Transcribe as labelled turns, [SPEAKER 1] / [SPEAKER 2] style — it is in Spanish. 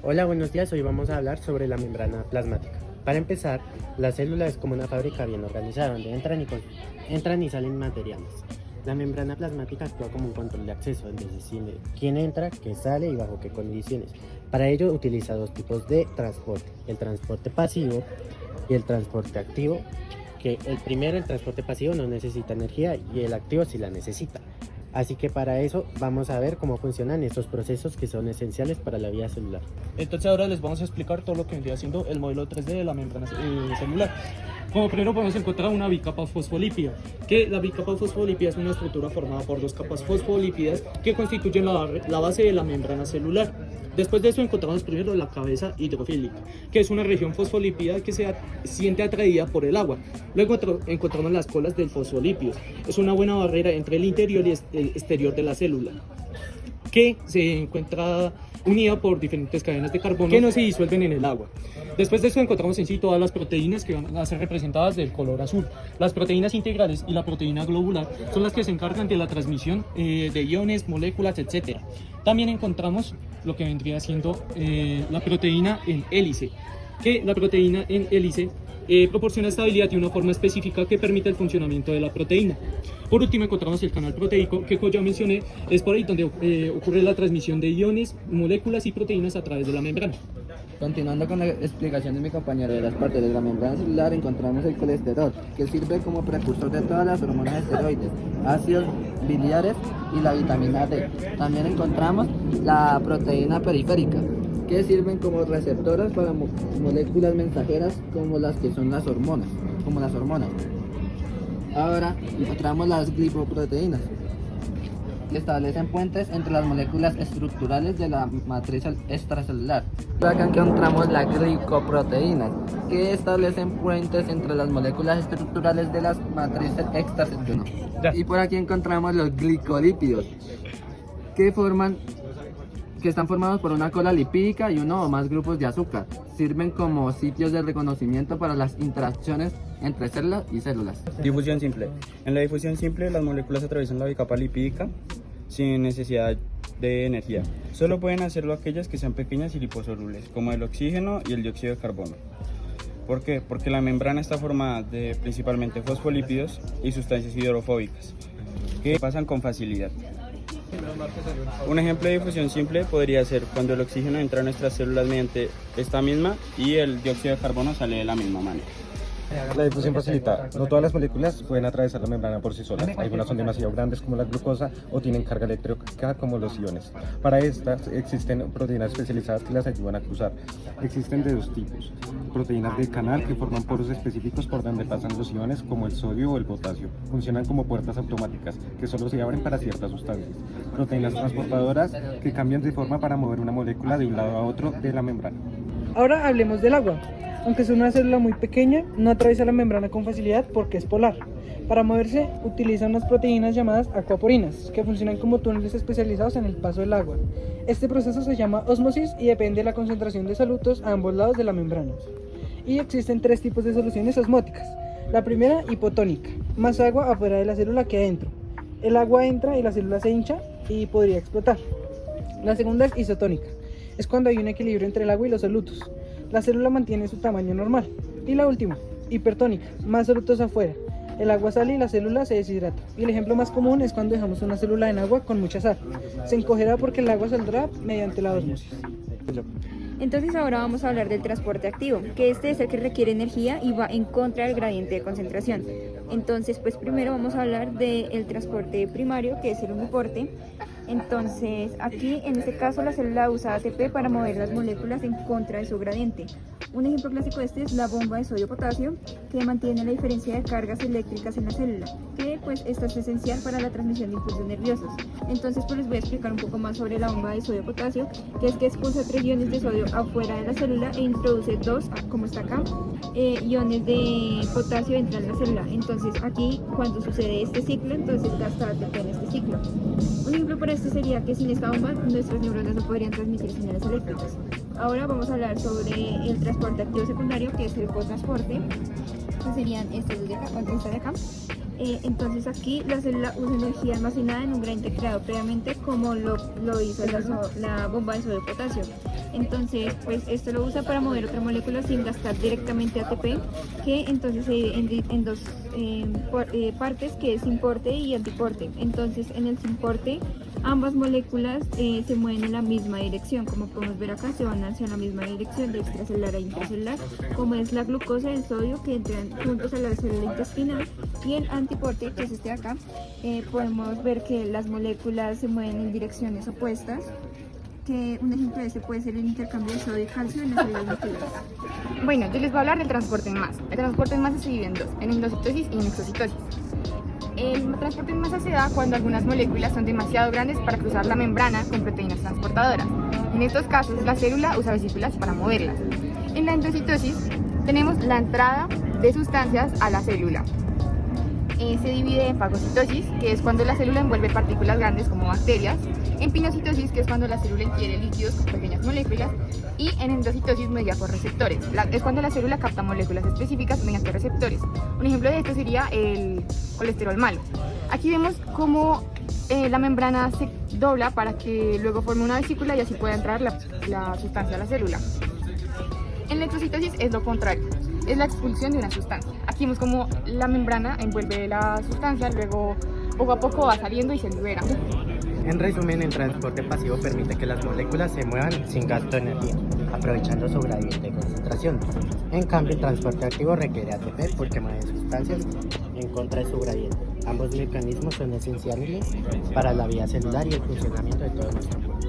[SPEAKER 1] Hola, buenos días. Hoy vamos a hablar sobre la membrana plasmática. Para empezar, la célula es como una fábrica bien organizada donde entran y salen materiales. La membrana plasmática actúa como un control de acceso, donde decide quién entra, qué sale y bajo qué condiciones. Para ello utiliza dos tipos de transporte, el transporte pasivo y el transporte activo, que el transporte pasivo, no necesita energía y el activo sí la necesita. Así que para eso vamos a ver cómo funcionan estos procesos que son esenciales para la vida celular.
[SPEAKER 2] Entonces ahora les vamos a explicar todo lo que vendría siendo el modelo 3D de la membrana celular. Como primero podemos encontrar una bicapa fosfolípida, que la bicapa fosfolípida es una estructura formada por dos capas fosfolípidas que constituyen la base de la membrana celular. Después de eso encontramos primero la cabeza hidrofílica, que es una región fosfolípida que se siente atraída por el agua. Luego encontramos las colas del fosfolípido. Es una buena barrera entre el interior y el exterior de la célula, que se encuentra unida por diferentes cadenas de carbono que no se disuelven en el agua. Después de eso encontramos en sí todas las proteínas que van a ser representadas del color azul. Las proteínas integrales y la proteína globular son las que se encargan de la transmisión de iones, moléculas, etc. También encontramos lo que vendría siendo la proteína en hélice, que la proteína en hélice proporciona estabilidad y una forma específica que permite el funcionamiento de la proteína. Por último encontramos el canal proteico, que como ya mencioné es por ahí donde ocurre la transmisión de iones, moléculas y proteínas a través de la membrana.
[SPEAKER 3] Continuando con la explicación de mi compañero de las partes de la membrana celular, encontramos el colesterol, que sirve como precursor de todas las hormonas esteroides, ácidos biliares y la vitamina D. También encontramos la proteína periférica, que sirven como receptoras para moléculas mensajeras como las que son las hormonas, Ahora encontramos las glicoproteínas, que establecen puentes entre las moléculas estructurales de la matriz extracelular. Acá encontramos las glicoproteínas, que establecen puentes entre las moléculas estructurales de las matrices extracelulares. Y por aquí encontramos los glicolípidos, que están formados por una cola lipídica y uno o más grupos de azúcar. Sirven como sitios de reconocimiento para las interacciones entre células y células.
[SPEAKER 4] Difusión simple. En la difusión simple, las moléculas atraviesan la bicapa lipídica sin necesidad de energía. Solo pueden hacerlo aquellas que sean pequeñas y liposolubles, como el oxígeno y el dióxido de carbono. ¿Por qué? Porque la membrana está formada de principalmente fosfolípidos y sustancias hidrofóbicas, que pasan con facilidad. Un ejemplo de difusión simple podría ser cuando el oxígeno entra a nuestras células mediante esta misma y el dióxido de carbono sale de la misma manera.
[SPEAKER 5] La difusión facilita. No todas las moléculas pueden atravesar la membrana por sí solas. Algunas son demasiado grandes como la glucosa o tienen carga eléctrica como los iones. Para estas existen proteínas especializadas que las ayudan a cruzar. Existen de dos tipos. Proteínas de canal que forman poros específicos por donde pasan los iones como el sodio o el potasio. Funcionan como puertas automáticas que solo se abren para ciertas sustancias. Proteínas transportadoras que cambian de forma para mover una molécula de un lado a otro de la membrana.
[SPEAKER 6] Ahora hablemos del agua. Aunque es una célula muy pequeña, no atraviesa la membrana con facilidad porque es polar. Para moverse utiliza unas proteínas llamadas acuaporinas, que funcionan como túneles especializados en el paso del agua. Este proceso se llama ósmosis y depende de la concentración de solutos a ambos lados de la membrana. Y existen tres tipos de soluciones osmóticas. La primera, hipotónica, más agua afuera de la célula que adentro. El agua entra y la célula se hincha y podría explotar. La segunda es isotónica, es cuando hay un equilibrio entre el agua y los solutos. La célula mantiene su tamaño normal. Y la última, hipertónica, más solutos afuera. El agua sale y la célula se deshidrata. Y el ejemplo más común es cuando dejamos una célula en agua con mucha sal. Se encogerá porque el agua saldrá mediante la ósmosis.
[SPEAKER 7] Entonces ahora vamos a hablar del transporte activo, que este es el que requiere energía y va en contra del gradiente de concentración. Entonces, pues primero vamos a hablar del transporte primario, que es el uniporte. Entonces, aquí en este caso la célula usa ATP para mover las moléculas en contra de su gradiente. Un ejemplo clásico de este es la bomba de sodio-potasio, que mantiene la diferencia de cargas eléctricas en la célula, que pues esta es esencial para la transmisión de impulsos nerviosos. Entonces, pues les voy a explicar un poco más sobre la bomba de sodio-potasio, que es que expulsa 3 iones de sodio afuera de la célula e introduce 2, como está acá, iones de potasio dentro de la célula. Entonces, aquí cuando sucede este ciclo, entonces gasta ATP en este ciclo. Un ejemplo para esto sería que sin esta bomba nuestras neuronas no podrían transmitir señales eléctricas. Ahora vamos a hablar sobre el transporte activo secundario, que es el cotransporte, que serían estas de acá, esta de acá. Entonces aquí la célula usa energía almacenada en un gradiente creado previamente, como lo hizo la bomba de sodio potasio. Entonces, pues esto lo usa para mover otra molécula sin gastar directamente ATP, que entonces se divide en dos partes, que es simporte y antiporte. Entonces, en el simporte, ambas moléculas se mueven en la misma dirección. Como podemos ver acá, se van hacia la misma dirección de extracelular a intracelular, como es la glucosa y el sodio, que entran juntos a la célula intestinal, y el antiporte, que es este de acá. Podemos ver que las moléculas se mueven en direcciones opuestas, que un ejemplo de este puede ser el intercambio de sodio y calcio en las células musculares.
[SPEAKER 8] Bueno, yo les voy a hablar del transporte en masa. El transporte en masa se divide en dos, en endocitosis y en exocitosis. El transporte en masa se da cuando algunas moléculas son demasiado grandes para cruzar la membrana con proteínas transportadoras. En estos casos, la célula usa vesículas para moverlas. En la endocitosis tenemos la entrada de sustancias a la célula. Se divide en fagocitosis, que es cuando la célula envuelve partículas grandes como bacterias, en pinocitosis, que es cuando la célula ingiere líquidos con pequeñas moléculas, y en endocitosis mediada por receptores, es cuando la célula capta moléculas específicas mediante receptores. Un ejemplo de esto sería el colesterol malo. Aquí vemos cómo la membrana se dobla para que luego forme una vesícula y así pueda entrar la sustancia a la célula. En la exocitosis es lo contrario, es la expulsión de una sustancia. Aquí vemos como la membrana envuelve la sustancia, luego poco a poco va saliendo y se libera.
[SPEAKER 1] En resumen, el transporte pasivo permite que las moléculas se muevan sin gasto de energía, aprovechando su gradiente de concentración. En cambio, el transporte activo requiere ATP porque mueve sustancias en contra de su gradiente. Ambos mecanismos son esenciales para la vida celular y el funcionamiento de todo nuestro cuerpo.